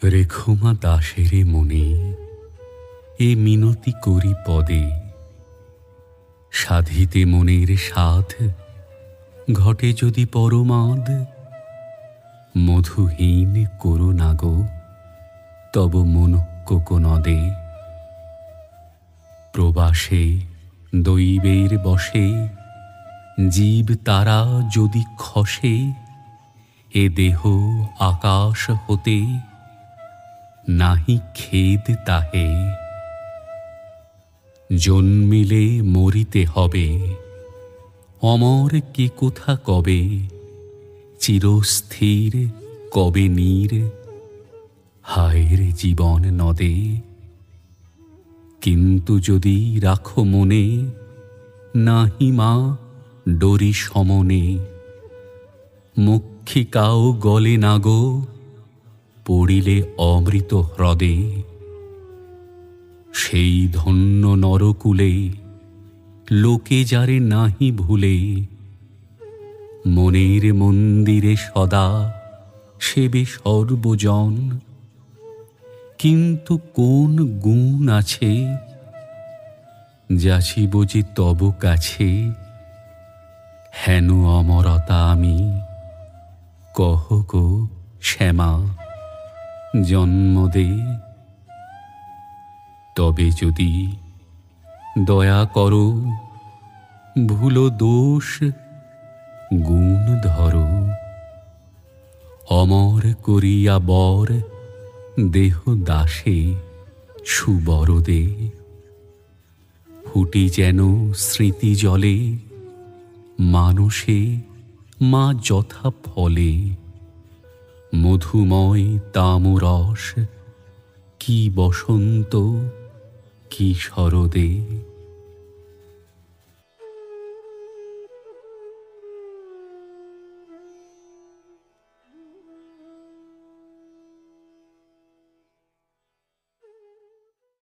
রেখো মা দাসেরে মনে, এ মিনতি করি পদে। সাধিতে মনের সাধ, ঘটে যদি পরমাদ। মধুহীন করো না গো তব মনোকোকনদে। প্রবাসে দৈবের বশে জীব তারা যদি খসে, এ দেহ আকাশ হতে নাহি খেদ তাহে। জন্মিলে মরিতে হবে, অমর কে কোথা কবে। চিরস্থির কবে নীর, হায়ের জীবন নদে। কিন্তু যদি রাখো মনে, নাহি মা ডরি সমনে। মক্ষিকাও গলে না গো, পড়িলে অমৃত হ্রদে। সেই ধন্য নরকুলে, লোকে যারে নাহি ভুলে। মনের মন্দিরে সদা সেবে সর্বজন। কিন্তু কোন গুণ আছে, যাচিব যে তব কাছে। হেন অমরতা আমি, কহ গো শ্যামা জন্ম দে। তবে যদি দয়া করো, ভুল দোষ গুণ ধরো। অমর করিয়া বর দেহ দাসে সুবরদে। ফুটি যেন স্মৃতি জলে, মানসে মা যথা ফলে। মধুময় তামরস, কি বসন্ত কি শরদে।